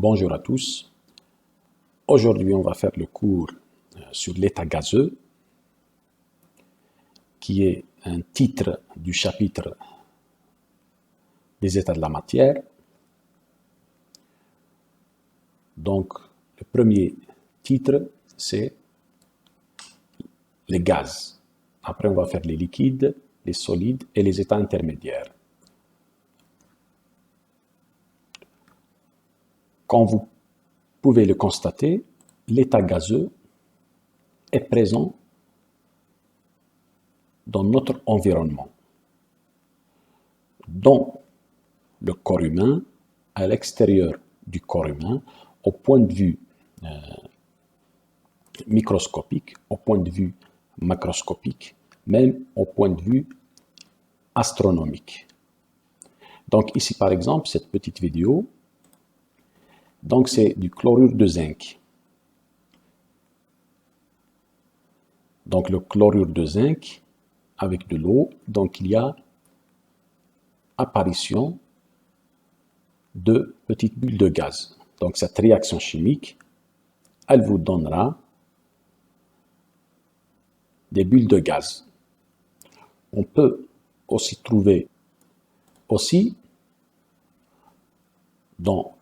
Bonjour à tous. Aujourd'hui, on va faire le cours sur l'état gazeux, qui est un titre du chapitre des états de la matière. Donc, le premier titre, c'est les gaz. Après, on va faire les liquides, les solides et les états intermédiaires. Comme vous pouvez le constater, l'état gazeux est présent dans notre environnement, dans le corps humain, à l'extérieur du corps humain, au point de vue microscopique, au point de vue macroscopique, même au point de vue astronomique. Donc ici, par exemple, cette petite vidéo, donc c'est du chlorure de zinc. Donc le chlorure de zinc avec de l'eau, donc il y a apparition de petites bulles de gaz. Donc cette réaction chimique, elle vous donnera des bulles de gaz. On peut aussi trouver dans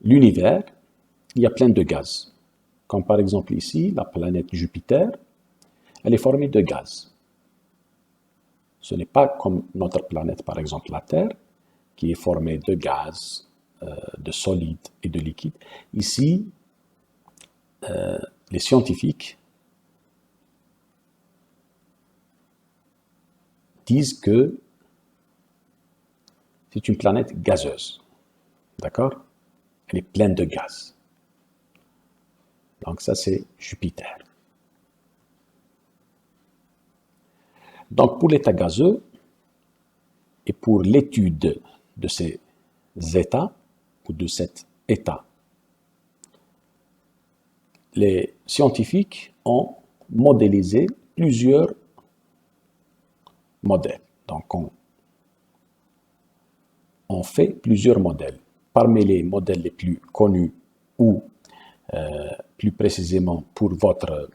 l'univers, il y a plein de gaz. Comme par exemple ici, la planète Jupiter, elle est formée de gaz. Ce n'est pas comme notre planète, par exemple la Terre, qui est formée de gaz, de solides et de liquides. Ici, les scientifiques disent que c'est une planète gazeuse. D'accord? Elle est pleine de gaz. Donc ça, c'est Jupiter. Donc pour l'état gazeux et pour l'étude de ces états ou de cet état, les scientifiques ont modélisé plusieurs modèles. Donc on fait plusieurs modèles. Parmi les modèles les plus connus ou plus précisément pour votre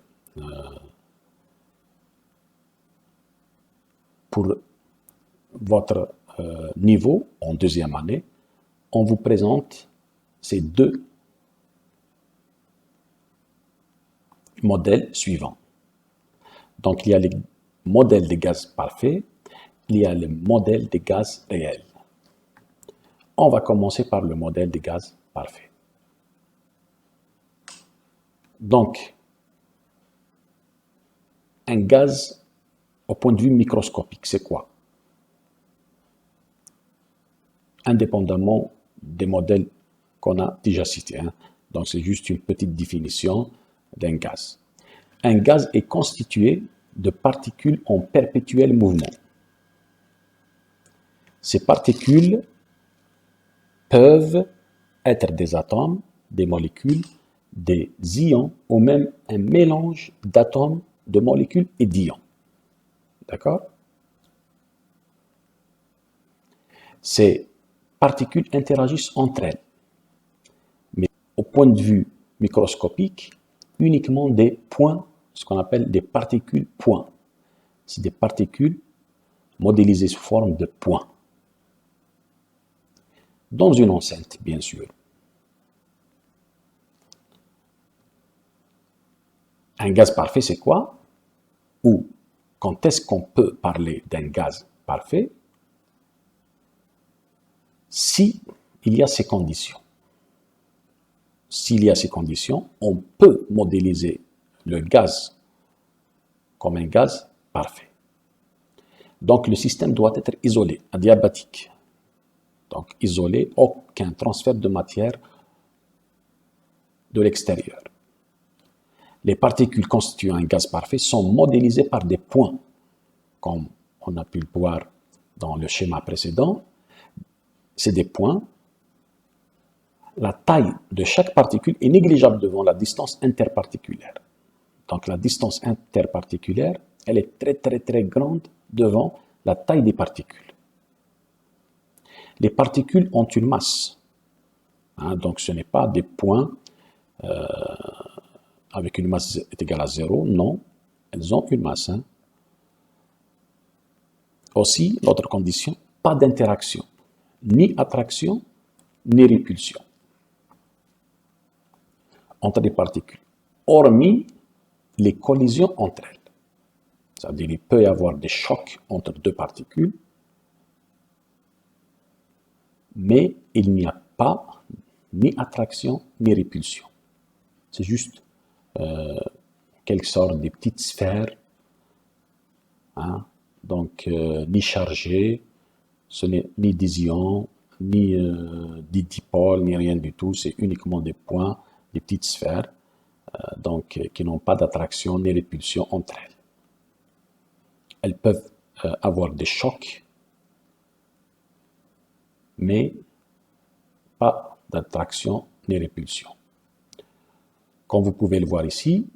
niveau en deuxième année, on vous présente ces deux modèles suivants. Donc, il y a le modèle des gaz parfaits, il y a le modèle des gaz réels. On va commencer par le modèle des gaz parfaits. Donc, un gaz au point de vue microscopique, c'est quoi? Indépendamment des modèles qu'on a déjà cités. Donc, c'est juste une petite définition d'un gaz. Un gaz est constitué de particules en perpétuel mouvement. Ces particules peuvent être des atomes, des molécules, des ions ou même un mélange d'atomes, de molécules et d'ions. D'accord? Ces particules interagissent entre elles, mais au point de vue microscopique, uniquement des points, ce qu'on appelle des particules points. C'est des particules modélisées sous forme de points. Dans une enceinte, bien sûr. Un gaz parfait, c'est quoi? Ou quand est-ce qu'on peut parler d'un gaz parfait? Si il y a ces conditions. S'il y a ces conditions, on peut modéliser le gaz comme un gaz parfait. Donc le système doit être isolé, adiabatique. Donc isolé, aucun transfert de matière de l'extérieur. Les particules constituant un gaz parfait sont modélisées par des points, comme on a pu le voir dans le schéma précédent. C'est des points. La taille de chaque particule est négligeable devant la distance interparticulaire. Donc la distance interparticulaire, elle est très grande devant la taille des particules. Les particules ont une masse Hein, donc, ce n'est pas des points avec une masse est égale à 0. Non, elles ont une masse. Hein. Aussi, l'autre condition, pas d'interaction, ni attraction, ni répulsion entre des particules, hormis les collisions entre elles. C'est-à-dire qu'il peut y avoir des chocs entre deux particules, mais il n'y a pas ni attraction ni répulsion. C'est juste quelque sorte de petites sphères, hein, donc ni chargées, ce n'est ni des ions, ni des dipôles, ni rien du tout, c'est uniquement des points, des petites sphères, donc qui n'ont pas d'attraction ni répulsion entre elles. Elles peuvent avoir des chocs, mais pas d'attraction ni répulsion. Comme vous pouvez le voir ici,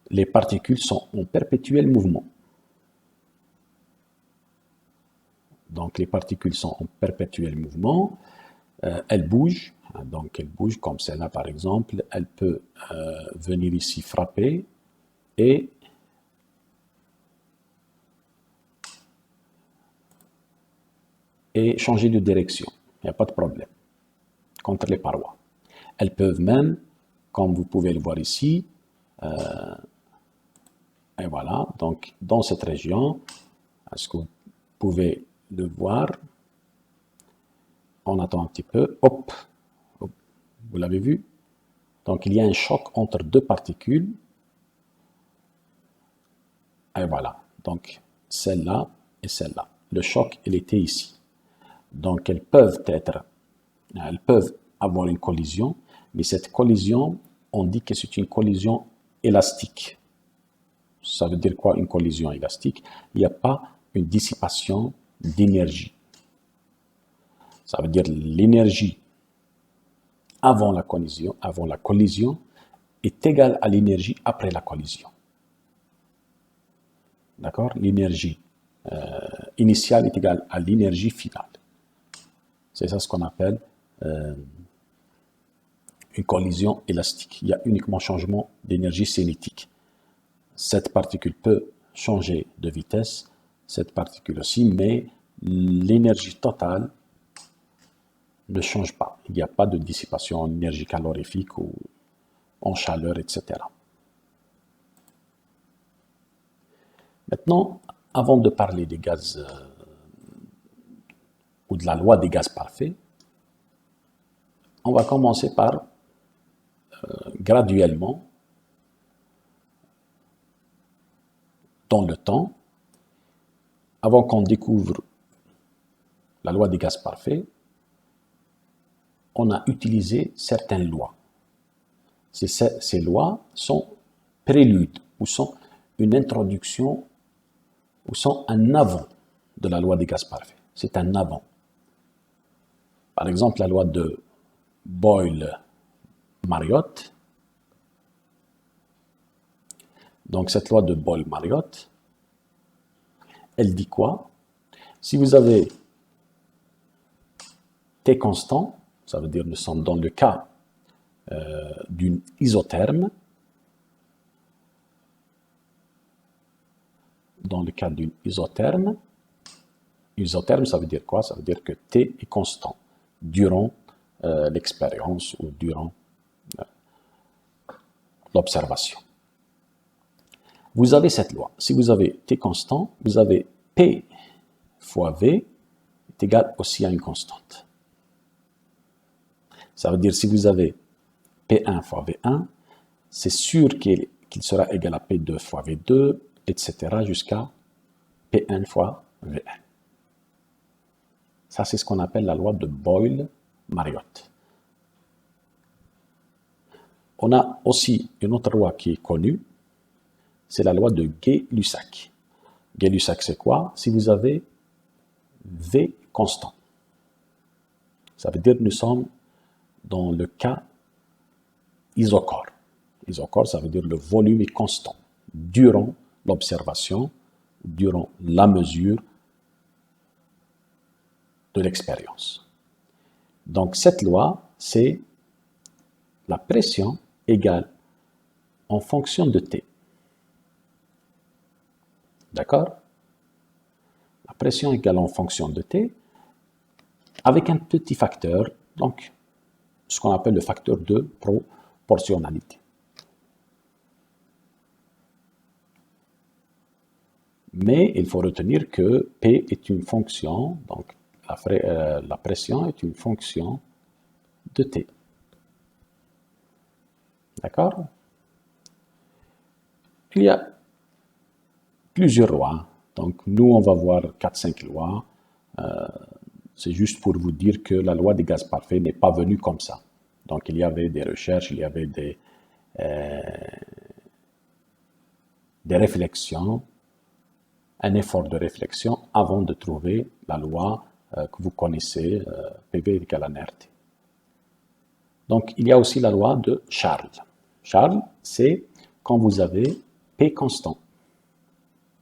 les particules sont en perpétuel mouvement. Donc les particules sont en perpétuel mouvement, elles bougent, donc elles bougent comme celle-là par exemple, elle peut venir ici frapper et changer de direction, il n'y a pas de problème, contre les parois. Elles peuvent même, comme vous pouvez le voir ici, et voilà, donc dans cette région, est-ce que vous pouvez le voir? On attend un petit peu, hop, hop, vous l'avez vu? Donc il y a un choc entre deux particules, et voilà, donc celle-là et celle-là. Le choc, il était ici. Donc elles peuvent avoir une collision, mais cette collision, on dit que c'est une collision élastique. Ça veut dire quoi, une collision élastique? Il n'y a pas une dissipation d'énergie. Ça veut dire l'énergie avant la collision est égale à l'énergie après la collision. D'accord? L'énergie initiale est égale à l'énergie finale. C'est ça ce qu'on appelle une collision élastique. Il y a uniquement changement d'énergie cinétique. Cette particule peut changer de vitesse, cette particule aussi, mais l'énergie totale ne change pas. Il n'y a pas de dissipation en énergie calorifique ou en chaleur, etc. Maintenant, avant de parler des gaz ou de la loi des gaz parfaits, on va commencer par graduellement, dans le temps, avant qu'on découvre la loi des gaz parfaits, on a utilisé certaines lois. Ces lois sont préludes ou sont une introduction ou sont un avant de la loi des gaz parfaits. C'est un avant. Par exemple, la loi de Boyle-Mariotte. Donc, cette loi de Boyle-Mariotte, elle dit quoi? Si vous avez T constant, ça veut dire nous sommes dans le cas d'une isotherme. Dans le cas d'une isotherme, ça veut dire quoi? Ça veut dire que T est constant durant l'expérience ou durant l'observation. Vous avez cette loi. Si vous avez T constant, vous avez P fois V est égal aussi à une constante. Ça veut dire si vous avez P1 fois V1, c'est sûr qu'il sera égal à P2 fois V2, etc. jusqu'à P1 fois V1. Ça, c'est ce qu'on appelle la loi de Boyle-Mariotte. On a aussi une autre loi qui est connue, c'est la loi de Gay-Lussac. Gay-Lussac, c'est quoi? Si vous avez V constant, ça veut dire que nous sommes dans le cas isochore. Isochore, ça veut dire le volume est constant durant l'observation, durant la mesure de l'expérience. Donc, cette loi, c'est la pression égale en fonction de T. D'accord? La pression égale en fonction de T avec un petit facteur, donc ce qu'on appelle le facteur de proportionnalité. Mais il faut retenir que P est une fonction, donc la pression est une fonction de T. D'accord? Il y a plusieurs lois. Donc, nous, on va voir 4-5 lois. C'est juste pour vous dire que la loi des gaz parfaits n'est pas venue comme ça. Donc, il y avait des recherches, il y avait des réflexions, un effort de réflexion avant de trouver la loi que vous connaissez, PV égale à NRT. Donc, il y a aussi la loi de Charles. Charles, c'est quand vous avez P constant.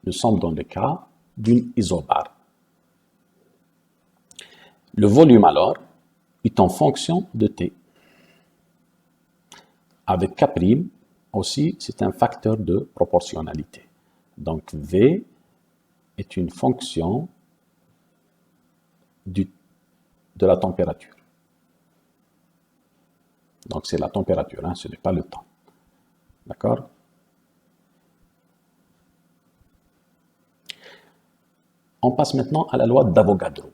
Nous sommes dans le cas d'une isobare. Le volume, alors, est en fonction de T. Avec K' aussi, c'est un facteur de proportionnalité. Donc, V est une fonction de la température. Donc, c'est la température, hein, ce n'est pas le temps. D'accord? On passe maintenant à la loi d'Avogadro.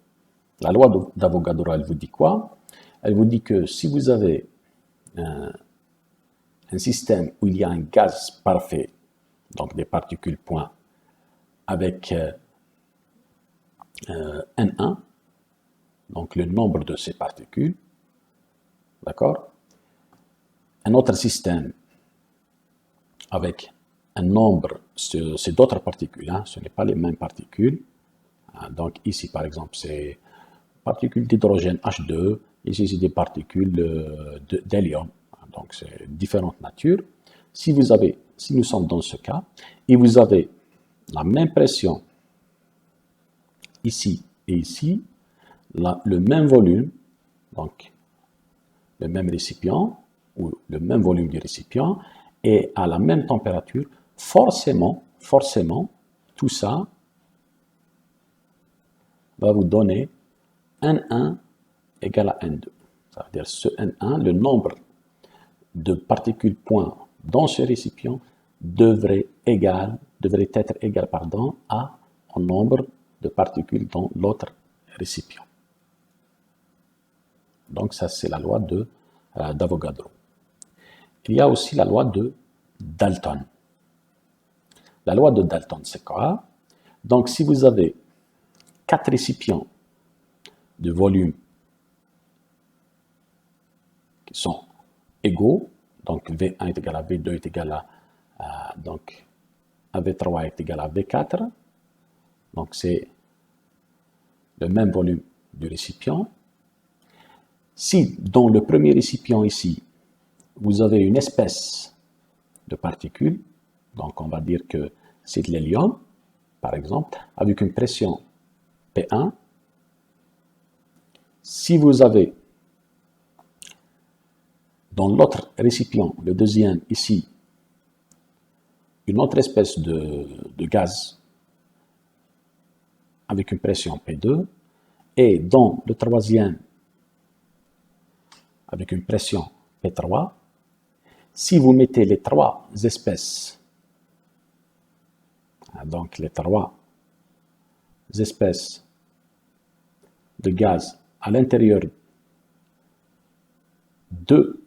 La loi d'Avogadro, elle vous dit quoi? Elle vous dit que si vous avez un système où il y a un gaz parfait, donc des particules point, avec N1, donc le nombre de ces particules, d'accord? Un autre système avec un nombre, c'est d'autres particules, hein, ce n'est pas les mêmes particules. Donc ici, par exemple, c'est particules d'hydrogène H2, ici c'est des particules d'hélium, donc c'est différentes natures. Si nous sommes dans ce cas, et vous avez la même pression ici et ici, le même volume, donc le même récipient, ou le même volume du récipient, et à la même température, forcément, tout ça va vous donner N1 égale à N2. Ça veut dire ce N1, le nombre de particules point dans ce récipient devrait être égal au nombre de particules dans l'autre récipient. Donc ça, c'est la loi d'Avogadro. Il y a aussi la loi de Dalton. La loi de Dalton, c'est quoi? Donc si vous avez 4 récipients de volume qui sont égaux, donc V1 est égal à V2 est égal à donc V3 est égal à V4, donc c'est le même volume du récipient. Si dans le premier récipient ici, vous avez une espèce de particules, donc on va dire que c'est de l'hélium, par exemple, avec une pression P1. Si vous avez dans l'autre récipient, le deuxième ici, une autre espèce de gaz avec une pression P2, et dans le troisième avec une pression P3, si vous mettez les trois espèces, donc les trois espèces de gaz à l'intérieur de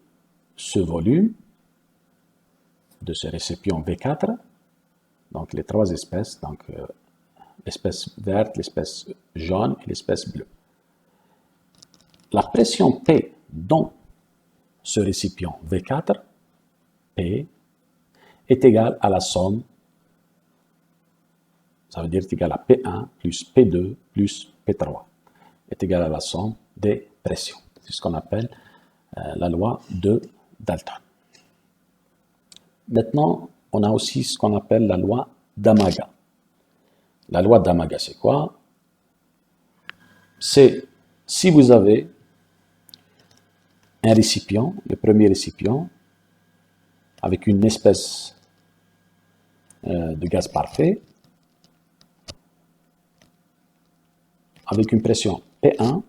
ce volume, de ce récipient V4, donc les trois espèces, donc l'espèce verte, l'espèce jaune et l'espèce bleue. La pression P dans ce récipient V4, P, est égale à la somme, ça veut dire est égal à P1 plus P2 plus P3, est égal à la somme des pressions. C'est ce qu'on appelle la loi de Dalton. Maintenant, on a aussi ce qu'on appelle la loi d'Amaga. La loi d'Amaga, c'est quoi? C'est Si vous avez un récipient, le premier récipient, avec une espèce de gaz parfait, avec une pression P1,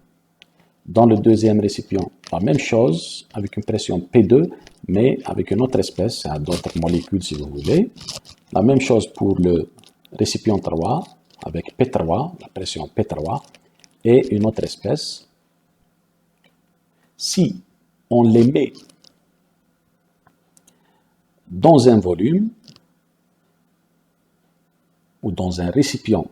dans le deuxième récipient, la même chose, avec une pression P2, mais avec une autre espèce, d'autres molécules si vous voulez. La même chose pour le récipient 3, avec P3, la pression P3, et une autre espèce. Si on les met dans un volume, ou dans un récipient,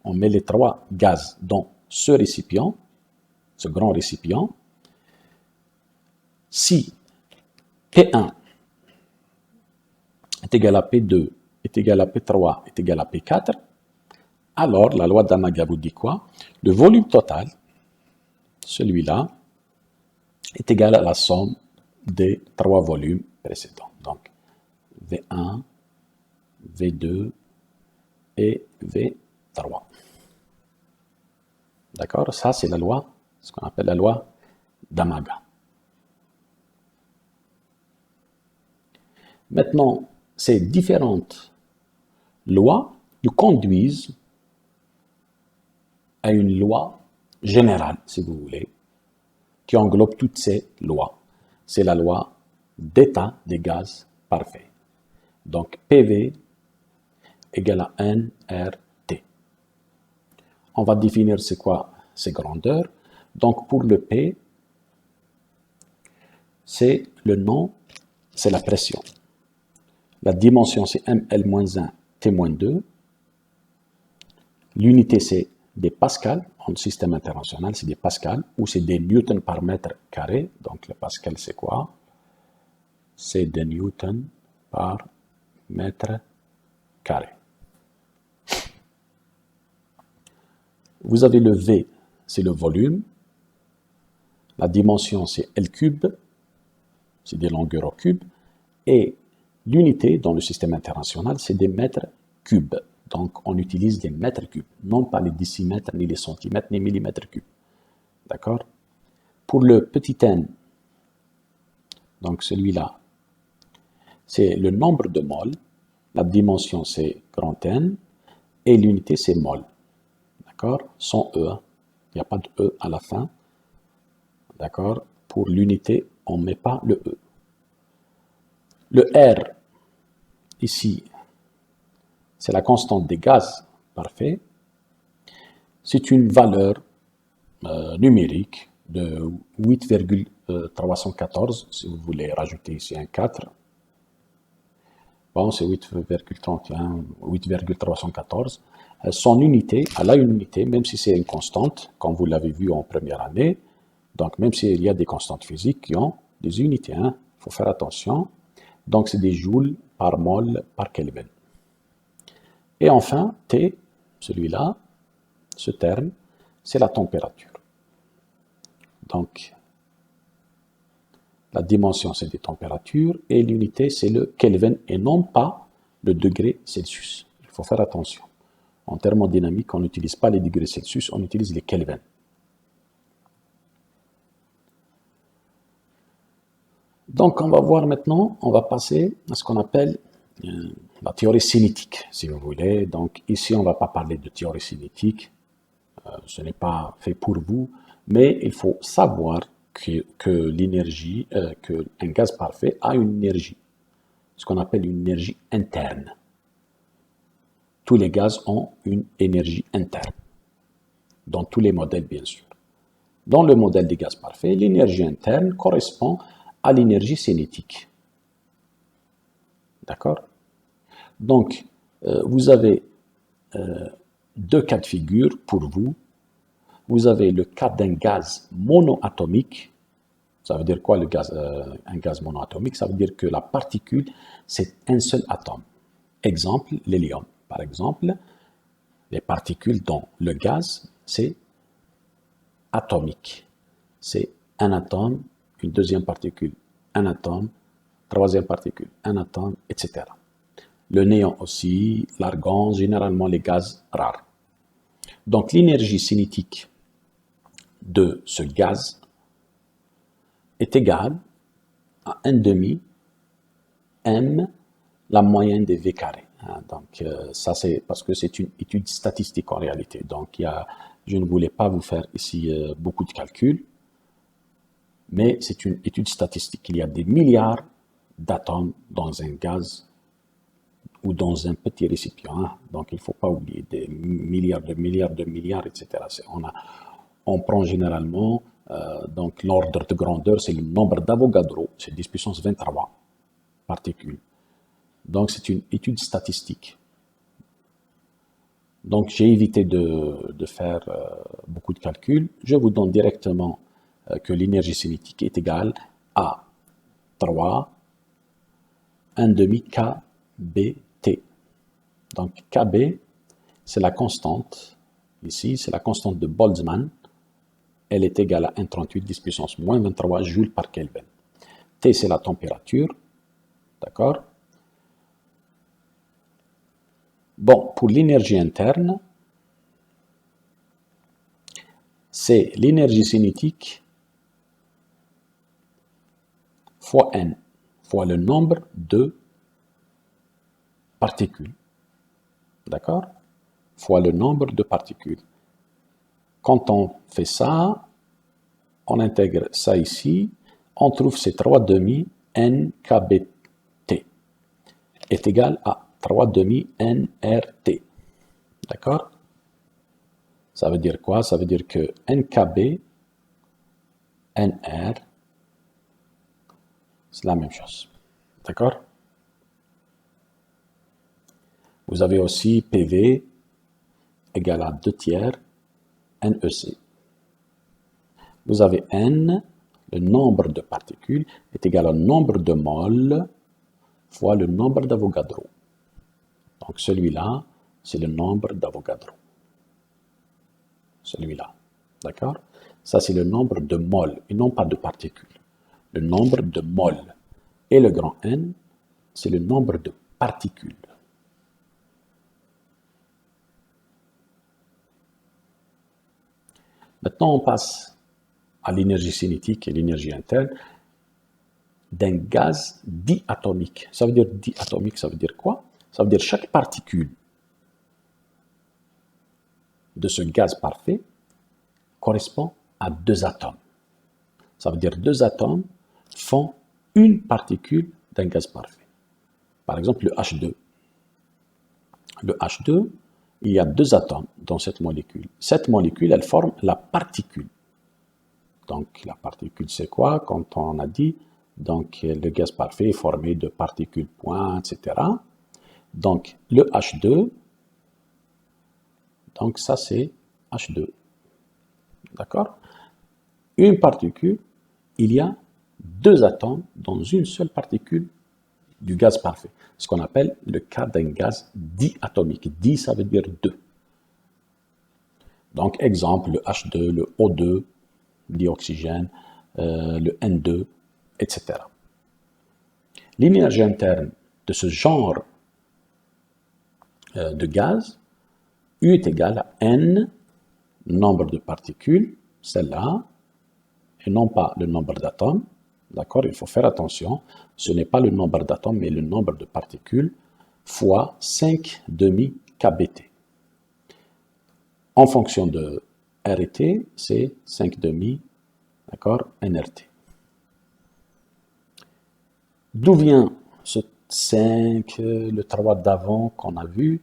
on met les 3 gaz dans ce récipient, ce grand récipient. Si P1 est égal à P2, est égal à P3, est égal à P4, alors la loi d'Amaga vous dit quoi? Le volume total, celui-là, est égal à la somme des 3 volumes précédents. Donc, V1, V2 et V3. D'accord? Ça, c'est la loi, ce qu'on appelle la loi d'Amaga. Maintenant, ces différentes lois nous conduisent à une loi générale, si vous voulez, qui englobe toutes ces lois. C'est la loi d'état des gaz parfaits. Donc, PV égale à nRT. On va définir c'est quoi ces grandeurs. Donc, pour le P, c'est le nom, c'est la pression. La dimension, c'est ml-1, T-2. L'unité, c'est des pascals. En système international, c'est des pascals ou c'est des newtons par mètre carré. Donc, le pascal, c'est quoi? C'est des newtons par mètre carré. Vous avez le V, c'est le volume. La dimension, c'est L cube. C'est des longueurs au cube. Et l'unité dans le système international, c'est des mètres cubes. Donc, on utilise des mètres cubes, non pas les décimètres, ni les centimètres, ni millimètres cubes. D'accord? Pour le petit n, donc celui-là, c'est le nombre de moles. La dimension, c'est grand N. Et l'unité, c'est mol. D'accord? Sans E. Il n'y a pas de E à la fin. D'accord? Pour l'unité, on ne met pas le E. Le R, ici, c'est la constante des gaz parfaits. C'est une valeur numérique de 8,314, si vous voulez rajouter ici un 4. Bon, c'est 8,31, 8,314. Son unité, elle a une unité, même si c'est une constante, comme vous l'avez vu en première année. Donc, même s'il y a des constantes physiques qui ont des unités, il faut faire attention. Donc, c'est des joules par mol par Kelvin. Et enfin, T, celui-là, ce terme, c'est la température. Donc, la dimension, c'est des températures et l'unité, c'est le Kelvin et non pas le degré Celsius. Il faut faire attention. En thermodynamique, on n'utilise pas les degrés Celsius, on utilise les Kelvin. Donc, on va voir maintenant, on va passer à ce qu'on appelle la théorie cinétique, si vous voulez. Donc, ici, on ne va pas parler de théorie cinétique. Ce n'est pas fait pour vous, mais il faut savoir que l'énergie, qu'un gaz parfait a une énergie, ce qu'on appelle une énergie interne. Tous les gaz ont une énergie interne, dans tous les modèles, bien sûr. Dans le modèle des gaz parfaits, l'énergie interne correspond à l'énergie cinétique. D'accord? Donc, vous avez deux cas de figure pour vous. Vous avez le cas d'un gaz monoatomique. Ça veut dire quoi un gaz monoatomique? Ça veut dire que la particule, c'est un seul atome. Exemple, l'hélium. Par exemple, les particules dans le gaz, c'est atomique. C'est un atome, une deuxième particule, un atome, troisième particule, un atome, etc. Le néon aussi, l'argon, généralement les gaz rares. Donc l'énergie cinétique de ce gaz est égal à 1 demi m la moyenne des V carrés. Donc, ça, c'est parce que c'est une étude statistique en réalité. Donc, je ne voulais pas vous faire ici beaucoup de calculs, mais c'est une étude statistique. Il y a des milliards d'atomes dans un gaz ou dans un petit récipient. Donc, il ne faut pas oublier des milliards, etc. On prend généralement, donc l'ordre de grandeur, c'est le nombre d'Avogadro, c'est 10 puissance 23 particules. Donc, c'est une étude statistique. Donc, j'ai évité de faire beaucoup de calculs. Je vous donne directement que l'énergie cinétique est égale à 3 1 demi kBT. Donc, Kb, c'est la constante. Ici, c'est la constante de Boltzmann. Elle est égale à 1,38 10 puissance moins 23 joules par Kelvin. T, c'est la température. D'accord? Bon, pour l'énergie interne, c'est l'énergie cinétique fois N, fois le nombre de particules. D'accord? Fois le nombre de particules. Quand on fait ça, on intègre ça ici, on trouve ces 3 demi NKBT est égal à 3 demi NRT. D'accord? Ça veut dire quoi? Ça veut dire que NKB, NR, c'est la même chose. D'accord? Vous avez aussi PV égal à 2 tiers NEC. Vous avez N, le nombre de particules, est égal au nombre de moles fois le nombre d'Avogadro. Donc celui-là, c'est le nombre d'Avogadro. Celui-là. D'accord? Ça, c'est le nombre de moles et non pas de particules. Le nombre de moles. Et le grand N, c'est le nombre de particules. Maintenant, on passe à l'énergie cinétique et l'énergie interne d'un gaz diatomique. Ça veut dire diatomique, ça veut dire quoi? Ça veut dire chaque particule de ce gaz parfait correspond à 2 atomes. Ça veut dire 2 atomes font une particule d'un gaz parfait. Par exemple, le H2. Le H2, il y a 2 atomes dans cette molécule. Cette molécule, elle forme la particule. Donc, la particule, c'est quoi? Quand on a dit, donc, le gaz parfait est formé de particules points, etc. Donc, le H2, donc ça, c'est H2. D'accord? Une particule, il y a 2 atomes dans une seule particule du gaz parfait. Ce qu'on appelle le cas d'un gaz diatomique. Di, ça veut dire 2. Donc, exemple, le H2, le O2, dioxygène, le N2, etc. L'énergie interne de ce genre de gaz, U est égal à N, nombre de particules, celle-là, et non pas le nombre d'atomes. D'accord? Il faut faire attention. Ce n'est pas le nombre d'atomes, mais le nombre de particules fois 5 demi kBT. En fonction de R et T, c'est 5 demi, d'accord, NRT. D'où vient ce 5, le 3 d'avant qu'on a vu?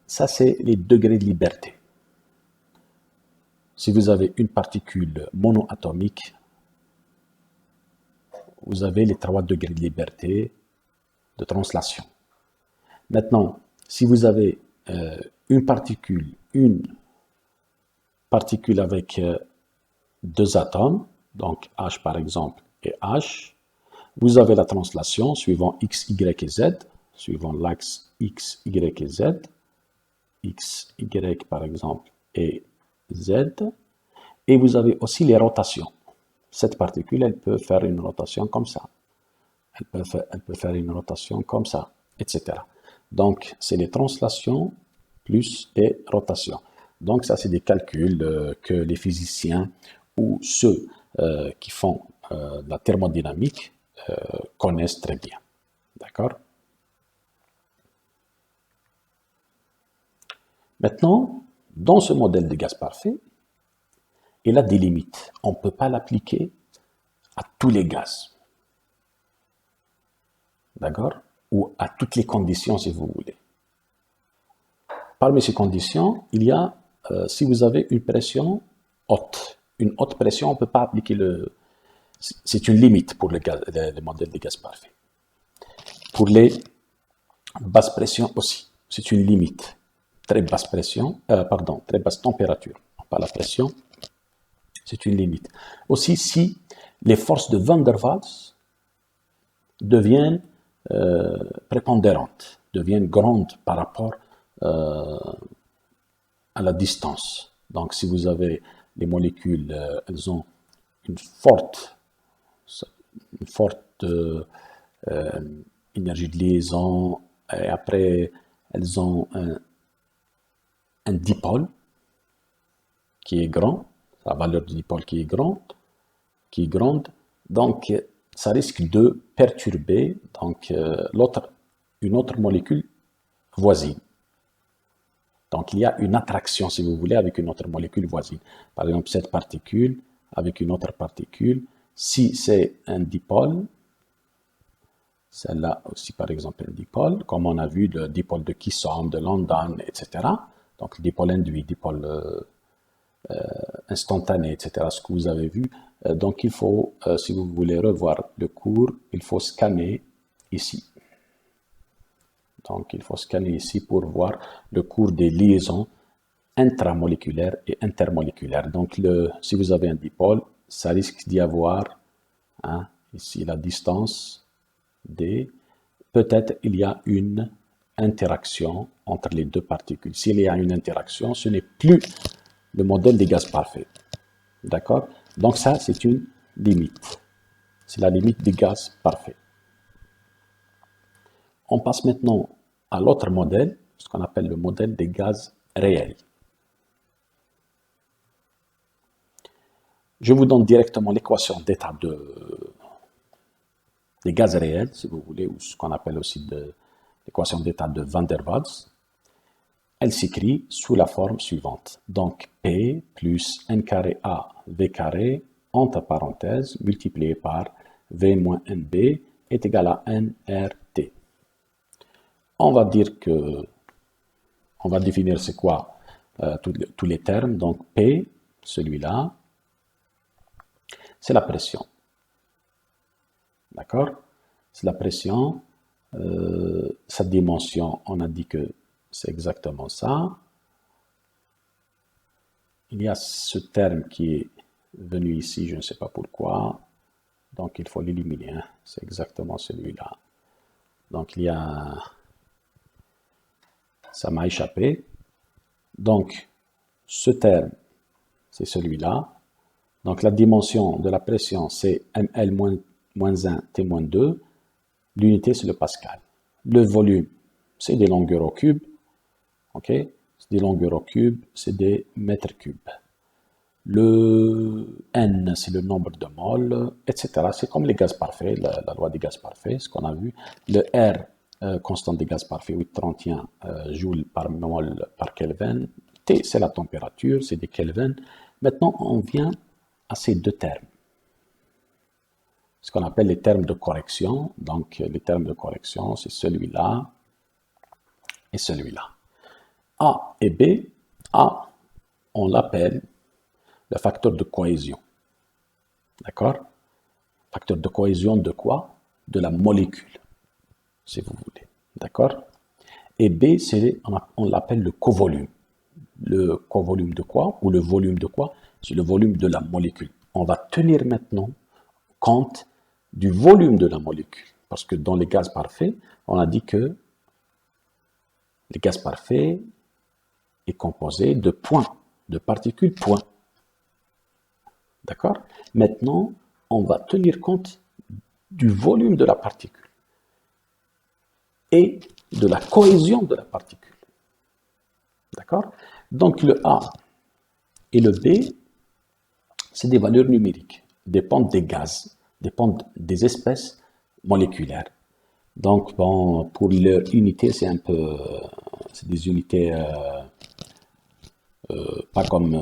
Ça, c'est les degrés de liberté. Si vous avez une particule monoatomique, vous avez les 3 degrés de liberté de translation. Maintenant, si vous avez une particule avec 2 atomes, donc H par exemple et H, vous avez la translation suivant X, Y et Z, suivant l'axe X, Y et Z, X, Y par exemple et Z, et vous avez aussi les rotations. Cette particule, elle peut faire une rotation comme ça, elle peut faire une rotation comme ça, etc. Donc, c'est les translations plus les rotations. Donc, ça, c'est des calculs que les physiciens ou ceux qui font la thermodynamique connaissent très bien. D'accord? Maintenant, dans ce modèle de gaz parfait, il a des limites. On ne peut pas l'appliquer à tous les gaz. D'accord? Ou à toutes les conditions, si vous voulez. Parmi ces conditions, il y a, si vous avez une pression haute, une haute pression, on ne peut pas appliquer c'est une limite pour le modèle de gaz parfait. Pour les basses pressions aussi, c'est une limite. Très basse pression, très basse température, pas la pression, c'est une limite. Aussi, si les forces de Van der Waals deviennent prépondérantes, deviennent grandes par rapport à la distance. Donc, si vous avez les molécules, elles ont une forte énergie de liaison, et après, elles ont un dipôle qui est grand, la valeur du dipôle qui est grande, donc ça risque de perturber donc, une autre molécule voisine. Donc il y a une attraction, si vous voulez, avec une autre molécule voisine. Par exemple, cette particule avec une autre particule, si c'est un dipôle, celle-là aussi par exemple un dipôle, comme on a vu le dipôle de Kisson, de London, etc. Donc le dipôle induit, dipôle instantané, etc. Ce que vous avez vu. Donc il faut, si vous voulez revoir le cours, il faut scanner ici. Donc il faut scanner ici pour voir le cours des liaisons intramoléculaires et intermoléculaires. Donc si vous avez un dipôle, ça risque d'y avoir ici la distance D. Peut-être il y a une interaction entre les deux particules. S'il y a une interaction, ce n'est plus le modèle des gaz parfaits. D'accord? Donc ça, c'est une limite. C'est la limite des gaz parfaits. On passe maintenant à l'autre modèle, ce qu'on appelle le modèle des gaz réels. Je vous donne directement l'équation d'état des gaz réels, si vous voulez, ou ce qu'on appelle aussi l'équation d'état de Van der Waals. Elle s'écrit sous la forme suivante. Donc, P plus N carré A V carré, entre parenthèses, multiplié par V moins NB est égal à nRT. On va dire que, on va définir c'est quoi tous les termes. Donc, P, celui-là, c'est la pression. D'accord? C'est la pression. Sa dimension, on a dit que c'est exactement ça. Il y a ce terme qui est venu ici, je ne sais pas pourquoi. Donc, il faut l'éliminer. Hein. C'est exactement celui-là. Donc, il y a... Ça m'a échappé. Donc, ce terme, c'est celui-là. Donc, la dimension de la pression, c'est ml moins 1 T moins 2. L'unité, c'est le pascal. Le volume, c'est des longueurs au cube. OK? C'est des longueurs au cube, c'est des mètres cubes. Le N, c'est le nombre de moles, etc. C'est comme les gaz parfaits, la loi des gaz parfaits, ce qu'on a vu. Le R, constante des gaz parfaits, 831 joules par mol par Kelvin. T, c'est la température, c'est des Kelvin. Maintenant, on vient à ces deux termes. Ce qu'on appelle les termes de correction. Donc, les termes de correction, c'est celui-là et celui-là. A et B, A, on l'appelle le facteur de cohésion. D'accord? Facteur de cohésion de quoi? De la molécule, si vous voulez. D'accord? Et B, on l'appelle le covolume. Le covolume de quoi? Ou le volume de quoi? C'est le volume de la molécule. On va tenir maintenant compte du volume de la molécule. Parce que dans les gaz parfaits, on a dit que les gaz parfaits est composé de points, de particules points. D'accord? Maintenant, on va tenir compte du volume de la particule et de la cohésion de la particule. D'accord? Donc le A et le B, c'est des valeurs numériques, dépendent des gaz, dépendent des espèces moléculaires. Donc, bon, pour leur unité, c'est des unités pas comme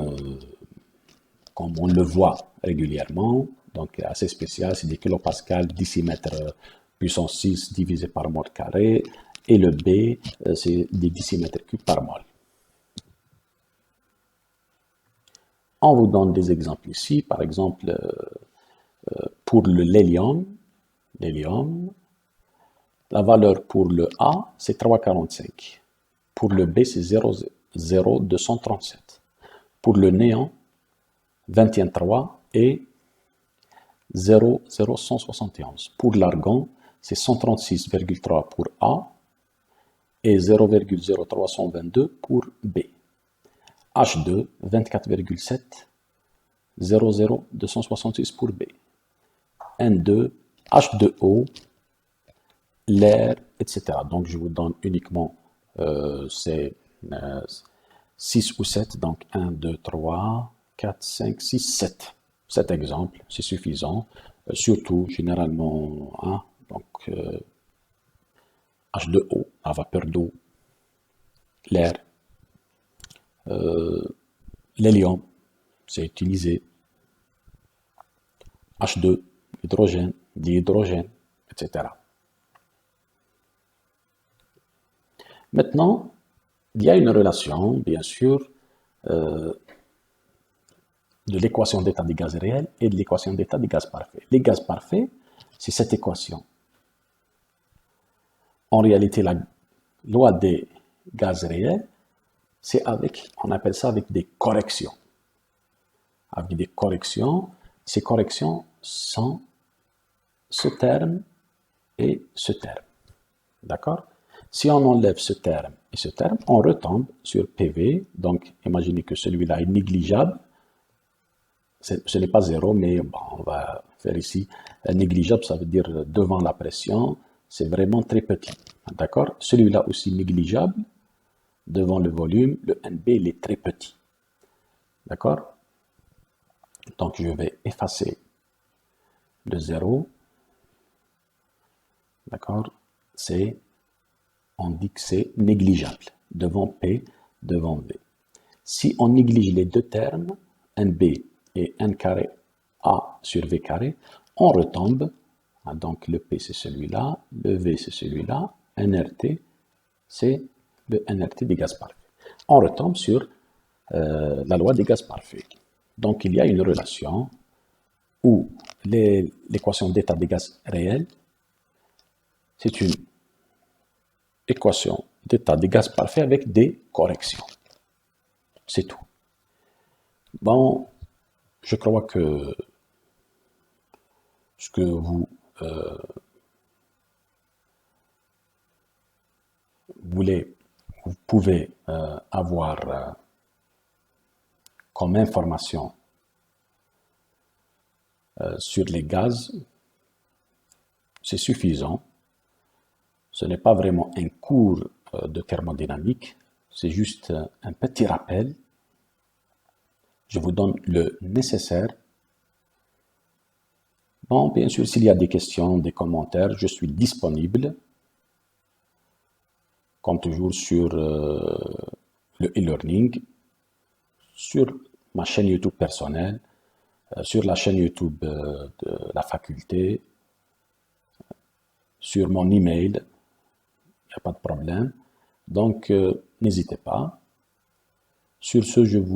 on le voit régulièrement, donc assez spécial, c'est des kilopascals, décimètres puissance 6 divisé par mol carré, et le B, c'est des décimètres cubes par mol. On vous donne des exemples ici, par exemple, pour l'hélium, la valeur pour le A, c'est 3,45. Pour le B, c'est 0,237. Pour le néant, 21,3 et 0,171. Pour l'argon, c'est 136,3 pour A et 0,0322 pour B. H2, 24,7, 0,0266 pour B. N2, H2O, l'air, etc. Donc, je vous donne uniquement ces 6 ou 7. Donc, 1, 2, 3, 4, 5, 6, 7. 7 exemples, c'est suffisant. Surtout, généralement, hein, donc, H2O, la vapeur d'eau, l'air, l'hélium, c'est utilisé. H2, hydrogène, dihydrogène, etc. Maintenant, il y a une relation, bien sûr, de l'équation d'état des gaz réels et de l'équation d'état des gaz parfaits. Les gaz parfaits, c'est cette équation. En réalité, la loi des gaz réels, c'est on appelle ça avec des corrections. Avec des corrections, ces corrections sont ce terme et ce terme. D'accord? Si on enlève ce terme et ce terme, on retombe sur PV. Donc, imaginez que celui-là est négligeable. Ce n'est pas zéro, mais bon, on va faire ici. Négligeable, ça veut dire devant la pression, c'est vraiment très petit. D'accord? Celui-là aussi négligeable, devant le volume, le NB, il est très petit. D'accord? Donc, je vais effacer le 0. D'accord? On dit que c'est négligeable, devant P, devant V. Si on néglige les deux termes, NB et N carré A sur V carré, on retombe, donc le P c'est celui-là, le V c'est celui-là, NRT c'est le NRT des gaz parfaits. On retombe sur la loi des gaz parfaits. Donc il y a une relation où l'équation d'état des gaz réels, c'est une équation d'état des gaz parfaits avec des corrections. C'est tout. Bon, je crois que ce que vous vous pouvez avoir comme information sur les gaz, c'est suffisant. Ce n'est pas vraiment un cours de thermodynamique, c'est juste un petit rappel. Je vous donne le nécessaire. Bon, bien sûr, s'il y a des questions, des commentaires, je suis disponible, comme toujours sur le e-learning, sur ma chaîne YouTube personnelle, sur la chaîne YouTube de la faculté, sur mon email, il n'y a pas de problème. Donc, n'hésitez pas. Sur ce, je vous